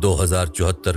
2074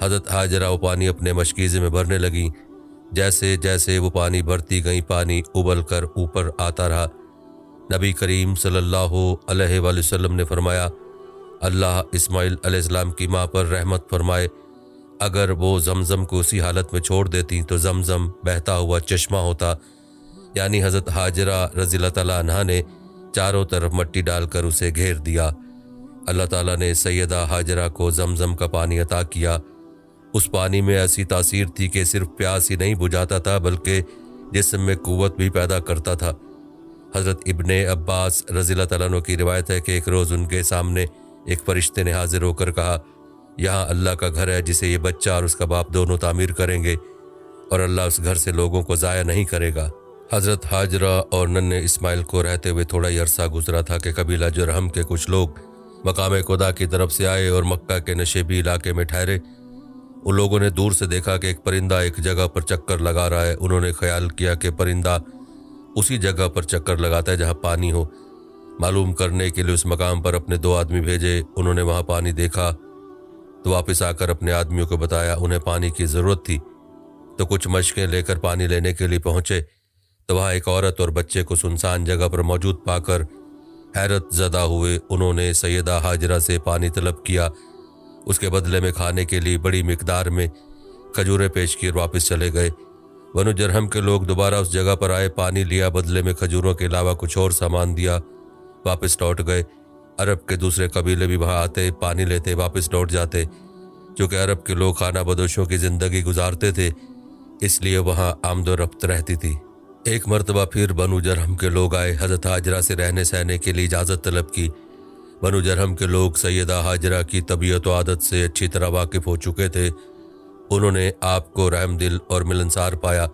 حضرت حاجرہ وہ پانی اپنے مشکیزے میں بھرنے لگیں۔ جیسے جیسے وہ پانی بھرتی گئیں پانی ابل کر اوپر آتا رہا۔ نبی کریم صلی اللہ علیہ وآلہ وسلم نے فرمایا، اللہ اسماعیل علیہ السلام کی ماں پر رحمت فرمائے، اگر وہ زمزم کو اسی حالت میں چھوڑ دیتی تو زمزم بہتا ہوا چشمہ ہوتا۔ یعنی حضرت حاجرہ رضی اللہ تعالیٰ عنہا نے چاروں طرف مٹی ڈال کر اسے گھیر دیا۔ اللہ تعالیٰ نے سیدہ حاجرہ کو زمزم کا پانی عطا کیا۔ اس پانی میں ایسی تاثیر تھی کہ صرف پیاس ہی نہیں بجھاتا تھا بلکہ جسم میں قوت بھی پیدا کرتا تھا۔ حضرت ابن عباس رضی اللہ تعالیٰ عنہ کی روایت ہے کہ ایک روز ان کے سامنے ایک فرشتے نے حاضر ہو کر کہا، یہاں اللہ کا گھر ہے جسے یہ بچہ اور اس کا باپ دونوں تعمیر کریں گے، اور اللہ اس گھر سے لوگوں کو ضائع نہیں کرے گا۔ حضرت حاجرہ اور ننھے اسماعیل کو رہتے ہوئے تھوڑا ہی عرصہ گزرا تھا کہ قبیلہ جرہم کے کچھ لوگ مقام خدا کی طرف سے آئے اور مکہ کے نشیبی علاقے میں ٹھہرے۔ ان لوگوں نے دور سے دیکھا کہ ایک پرندہ ایک جگہ پر چکر لگا رہا ہے۔ انہوں نے خیال کیا کہ پرندہ اسی جگہ پر چکر لگاتا ہے جہاں پانی ہو۔ معلوم کرنے کے لیے اس مقام پر اپنے 2 آدمی بھیجے۔ انہوں نے وہاں پانی دیکھا تو واپس آ کر اپنے آدمیوں کو بتایا۔ انہیں پانی کی ضرورت تھی تو کچھ مشقیں لے کر پانی لینے کے لیے پہنچے تو وہاں ایک عورت اور بچے کو سنسان جگہ پر موجود پا کر حیرت زدہ ہوئے۔ انہوں نے سیدہ حاجرہ سے پانی طلب کیا، اس کے بدلے میں کھانے کے لیے بڑی مقدار میں کھجوریں پیش کی اور واپس چلے گئے۔ بنو جرہم کے لوگ دوبارہ اس جگہ پر آئے، پانی لیا، بدلے میں کھجوروں کے علاوہ کچھ اور سامان دیا، واپس لوٹ گئے۔ عرب کے دوسرے قبیلے بھی وہاں آتے، پانی لیتے، واپس لوٹ جاتے۔ چونکہ عرب کے لوگ خانہ بدوشوں کی زندگی گزارتے تھے اس لیے وہاں آمد و رفت رہتی تھی۔ ایک مرتبہ پھر بنو جرہم کے لوگ آئے، حضرت حاجرہ سے رہنے سہنے کے لیے اجازت طلب کی۔ بنو جرہم کے لوگ سیدہ حاجرہ کی طبیعت و عادت سے اچھی طرح واقف ہو چکے تھے۔ انہوں نے آپ کو رحم دل اور ملنسار پایا۔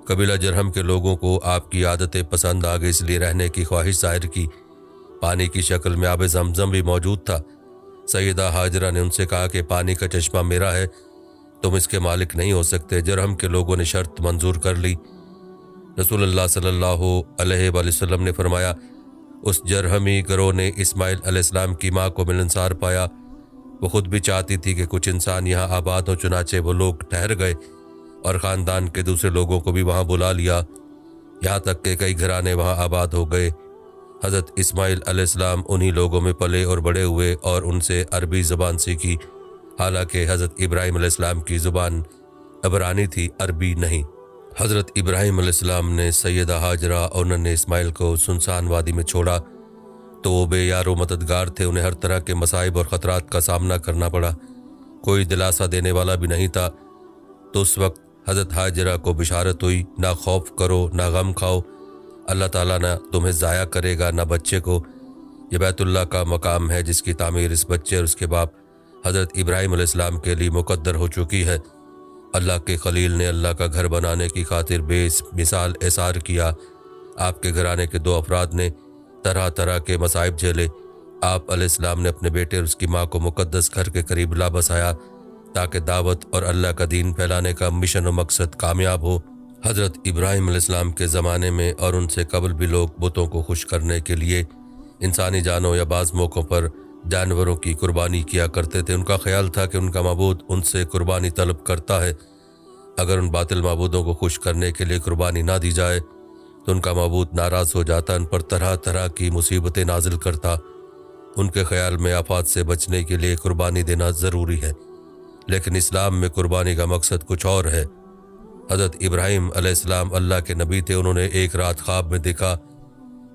قبیلہ جرہم کے لوگوں کو آپ کی عادتیں پسند آ گئی، اس لیے رہنے کی خواہش ظاہر کی۔ پانی کی شکل میں آب زمزم بھی موجود تھا۔ سیدہ حاجرہ نے ان سے کہا کہ پانی کا چشمہ میرا ہے، تم اس کے مالک نہیں ہو سکتے۔ جرہم کے لوگوں نے شرط منظور کر لی۔ رسول اللہ صلی اللہ علیہ وآلہ وسلم نے فرمایا، اس جرہمی گروہ نے اسماعیل علیہ السلام کی ماں کو ملنسار پایا۔ وہ خود بھی چاہتی تھی کہ کچھ انسان یہاں آباد ہو، چنانچہ وہ لوگ ٹھہر گئے اور خاندان کے دوسرے لوگوں کو بھی وہاں بلا لیا، یہاں تک کہ کئی گھرانے وہاں آباد ہو گئے۔ حضرت اسماعیل علیہ السلام انہی لوگوں میں پلے اور بڑے ہوئے اور ان سے عربی زبان سیکھی، حالانکہ حضرت ابراہیم علیہ السلام کی زبان عبرانی تھی، عربی نہیں۔ حضرت ابراہیم علیہ السلام نے سیدہ حاجرہ اور ننھے اسماعیل کو سنسان وادی میں چھوڑا تو وہ بے یار و مددگار تھے، انہیں ہر طرح کے مصائب اور خطرات کا سامنا کرنا پڑا، کوئی دلاسا دینے والا بھی نہیں تھا۔ تو اس وقت حضرت حاجرہ کو بشارت ہوئی، نہ خوف کرو نہ غم کھاؤ، اللہ تعالیٰ نہ تمہیں ضائع کرے گا نہ بچے کو۔ یہ بیت اللہ کا مقام ہے جس کی تعمیر اس بچے اور اس کے باپ حضرت ابراہیم علیہ السلام کے لیے مقدر ہو چکی ہے۔ اللہ کے خلیل نے اللہ کا گھر بنانے کی خاطر بے مثال احسار کیا۔ آپ کے گھرانے کے 2 افراد نے طرح طرح کے مصائب جھیلے۔ آپ علیہ السلام نے اپنے بیٹے اور اس کی ماں کو مقدس گھر کے قریب لا بسایا تاکہ دعوت اور اللہ کا دین پھیلانے کا مشن و مقصد کامیاب ہو۔ حضرت ابراہیم علیہ السلام کے زمانے میں اور ان سے قبل بھی لوگ بتوں کو خوش کرنے کے لیے انسانی جانوں یا بعض موقعوں پر جانوروں کی قربانی کیا کرتے تھے۔ ان کا خیال تھا کہ ان کا معبود ان سے قربانی طلب کرتا ہے، اگر ان باطل معبودوں کو خوش کرنے کے لیے قربانی نہ دی جائے تو ان کا معبود ناراض ہو جاتا، ان پر طرح طرح کی مصیبتیں نازل کرتا۔ ان کے خیال میں آفات سے بچنے کے لیے قربانی دینا ضروری ہے، لیکن اسلام میں قربانی کا مقصد کچھ اور ہے۔ حضرت ابراہیم علیہ السلام اللہ کے نبی تھے۔ انہوں نے ایک رات خواب میں دیکھا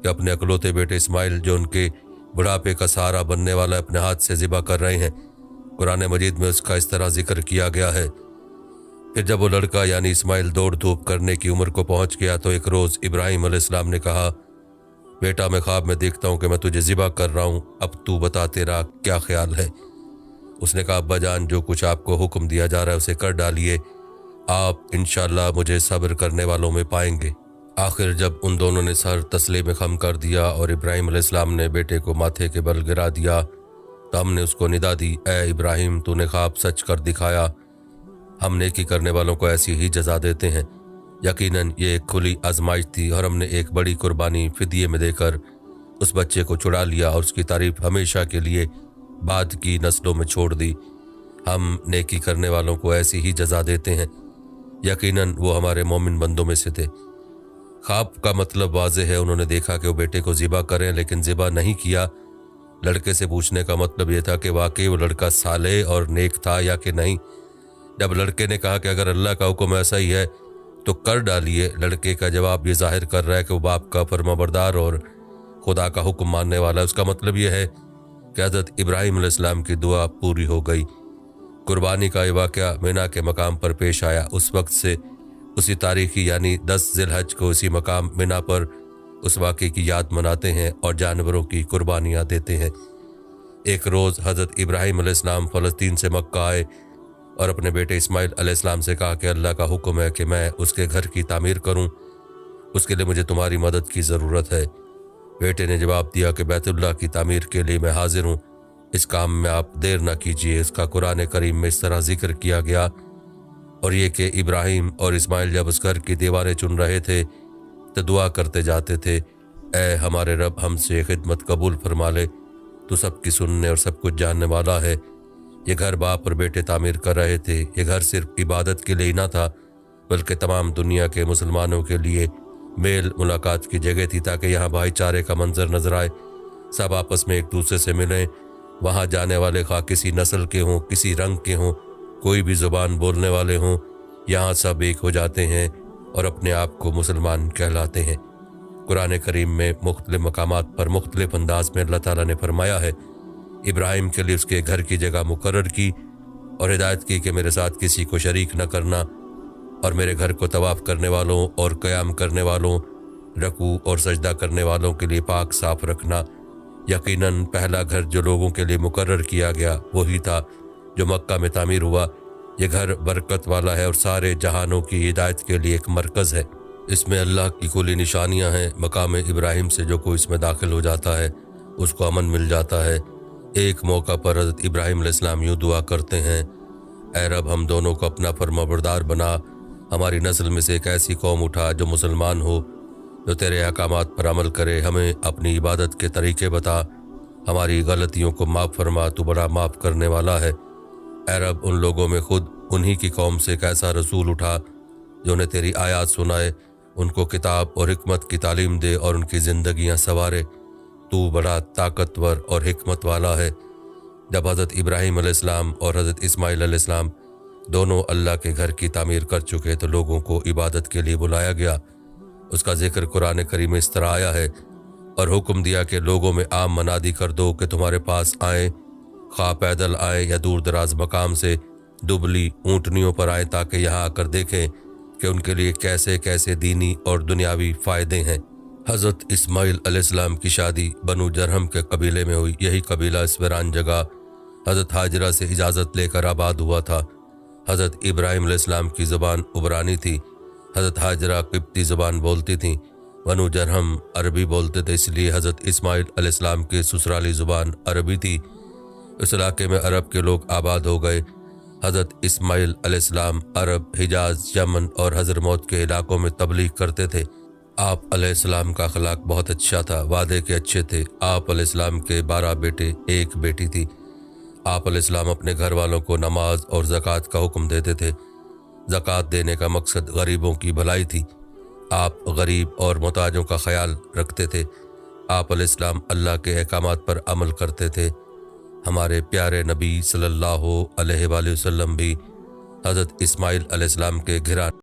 کہ اپنے اکلوتے بیٹے اسماعیل جو ان کے بڑھاپے کا سہارا بننے والا اپنے ہاتھ سے ذبح کر رہے ہیں۔ قرآن مجید میں اس کا اس طرح ذکر کیا گیا ہے۔ پھر جب وہ لڑکا یعنی اسماعیل دوڑ دھوپ کرنے کی عمر کو پہنچ گیا تو ایک روز ابراہیم علیہ السلام نے کہا، بیٹا میں خواب میں دیکھتا ہوں کہ میں تجھے ذبح کر رہا ہوں، اب تو بتا تیرا کیا خیال ہے؟ اس نے کہا، ابا جان جو کچھ آپ کو حکم دیا جا رہا ہے اسے کر ڈالیے، آپ انشاءاللہ مجھے صبر کرنے والوں میں پائیں گے۔ آخر جب ان دونوں نے سر تسلے میں خم کر دیا اور ابراہیم علیہ السلام نے بیٹے کو ماتھے کے بل گرا دیا تو ہم نے اس کو ندا دی، اے ابراہیم تو نے خواب سچ کر دکھایا، ہم نیکی کرنے والوں کو ایسی ہی جزا دیتے ہیں۔ یقیناً یہ ایک کھلی آزمائش تھی اور ہم نے ایک بڑی قربانی فدیے میں دے کر اس بچے کو چھڑا لیا اور اس کی تعریف ہمیشہ کے لیے بعد کی نسلوں میں چھوڑ دی۔ ہم نیکی کرنے والوں کو ایسی ہی جزا دیتے ہیں، یقیناً وہ ہمارے مومن بندوں میں سے تھے۔ خواب کا مطلب واضح ہے، انہوں نے دیکھا کہ وہ بیٹے کو ذبح کریں لیکن ذبح نہیں کیا۔ لڑکے سے پوچھنے کا مطلب یہ تھا کہ واقعی وہ لڑکا صالح اور نیک تھا یا کہ نہیں۔ جب لڑکے نے کہا کہ اگر اللہ کا حکم ایسا ہی ہے تو کر ڈالیے، لڑکے کا جواب یہ ظاہر کر رہا ہے کہ وہ باپ کا فرمانبردار اور خدا کا حکم ماننے والا ہے۔ اس کا مطلب یہ ہے کہ حضرت ابراہیم علیہ السلام کی دعا پوری ہو گئی۔ قربانی کا یہ واقعہ مینا کے مقام پر پیش آیا۔ اس وقت سے اسی تاریخی یعنی 10 ذی الحج کو اسی مقام مینا پر اس واقعے کی یاد مناتے ہیں اور جانوروں کی قربانیاں دیتے ہیں۔ ایک روز حضرت ابراہیم علیہ السلام فلسطین سے مکہ آئے اور اپنے بیٹے اسماعیل علیہ السلام سے کہا کہ اللہ کا حکم ہے کہ میں اس کے گھر کی تعمیر کروں، اس کے لیے مجھے تمہاری مدد کی ضرورت ہے۔ بیٹے نے جواب دیا کہ بیت اللہ کی تعمیر کے لیے میں حاضر ہوں، اس کام میں آپ دیر نہ کیجیے۔ اس کا قرآن کریم میں اس طرح ذکر کیا گیا، اور یہ کہ ابراہیم اور اسماعیل جب اس گھر کی دیواریں چن رہے تھے تو دعا کرتے جاتے تھے، اے ہمارے رب ہم سے خدمت قبول فرما لے، تو سب کی سننے اور سب کچھ جاننے والا ہے۔ یہ گھر باپ اور بیٹے تعمیر کر رہے تھے۔ یہ گھر صرف عبادت کے لیے ہی نہ تھا بلکہ تمام دنیا کے مسلمانوں کے لیے میل ملاقات کی جگہ تھی، تاکہ یہاں بھائی چارے کا منظر نظر آئے، سب آپس میں ایک دوسرے سے ملیں۔ وہاں جانے والے خواہ کسی نسل کے ہوں، کسی رنگ کے ہوں، کوئی بھی زبان بولنے والے ہوں، یہاں سب ایک ہو جاتے ہیں اور اپنے آپ کو مسلمان کہلاتے ہیں۔ قرآن کریم میں مختلف مقامات پر مختلف انداز میں اللہ تعالیٰ نے فرمایا ہے، ابراہیم کے لیے اس کے گھر کی جگہ مقرر کی اور ہدایت کی کہ میرے ساتھ کسی کو شریک نہ کرنا، اور میرے گھر کو طواف کرنے والوں اور قیام کرنے والوں، رکوع اور سجدہ کرنے والوں کے لیے پاک صاف رکھنا۔ یقیناً پہلا گھر جو لوگوں کے لیے مقرر کیا گیا وہی تھا جو مکہ میں تعمیر ہوا۔ یہ گھر برکت والا ہے اور سارے جہانوں کی ہدایت کے لیے ایک مرکز ہے۔ اس میں اللہ کی کلی نشانیاں ہیں۔ مقام ابراہیم سے جو کوئی اس میں داخل ہو جاتا ہے اس کو امن مل جاتا ہے۔ ایک موقع پر حضرت ابراہیم علیہ السلام یوں دعا کرتے ہیں، اے رب ہم دونوں کو اپنا فرمانبردار بنا، ہماری نسل میں سے ایک ایسی قوم اٹھا جو مسلمان ہو، جو تیرے احکامات پر عمل کرے، ہمیں اپنی عبادت کے طریقے بتا، ہماری غلطیوں کو معاف فرما، تو بڑا معاف کرنے والا ہے۔ اے رب ان لوگوں میں خود انہی کی قوم سے ایک ایسا رسول اٹھا جو انہیں تیری آیات سنائے، ان کو کتاب اور حکمت کی تعلیم دے اور ان کی زندگیاں سنوارے، تو بڑا طاقتور اور حکمت والا ہے۔ جب حضرت ابراہیم علیہ السلام اور حضرت اسماعیل علیہ السلام دونوں اللہ کے گھر کی تعمیر کر چکے تو لوگوں کو عبادت کے لیے بلایا گیا۔ اس کا ذکر قرآن کریم میں اس طرح آیا ہے، اور حکم دیا کہ لوگوں میں عام منادی کر دو کہ تمہارے پاس آئیں، خواہ پیدل آئیں یا دور دراز مقام سے دبلی اونٹنیوں پر آئیں، تاکہ یہاں آ کر دیکھیں کہ ان کے لیے کیسے کیسے دینی اور دنیاوی فائدے ہیں۔ حضرت اسماعیل علیہ السلام کی شادی بنو جرہم کے قبیلے میں ہوئی۔ یہی قبیلہ اس ویران جگہ حضرت ہاجرہ سے اجازت لے کر آباد ہوا تھا۔ حضرت ابراہیم علیہ السلام کی زبان عبرانی تھی، حضرت ہاجرہ قبطی زبان بولتی تھیں، بنو جرہم عربی بولتے تھے، اس لیے حضرت اسماعیل علیہ السلام کی سسرالی زبان عربی تھی۔ اس علاقے میں عرب کے لوگ آباد ہو گئے۔ حضرت اسماعیل علیہ السلام عرب، حجاز، یمن اور حضرموت کے علاقوں میں تبلیغ کرتے تھے۔ آپ علیہ السلام کا اخلاق بہت اچھا تھا، وعدے کے اچھے تھے۔ آپ علیہ السلام کے 12 بیٹے، ایک بیٹی تھی۔ آپ علیہ السلام اپنے گھر والوں کو نماز اور زکوٰۃ کا حکم دیتے تھے۔ زکوٰۃ دینے کا مقصد غریبوں کی بھلائی تھی۔ آپ غریب اور محتاجوں کا خیال رکھتے تھے۔ آپ علیہ السلام اللہ کے احکامات پر عمل کرتے تھے۔ ہمارے پیارے نبی صلی اللہ علیہ وآلہ وسلم بھی حضرت اسماعیل علیہ السلام کے گھرانے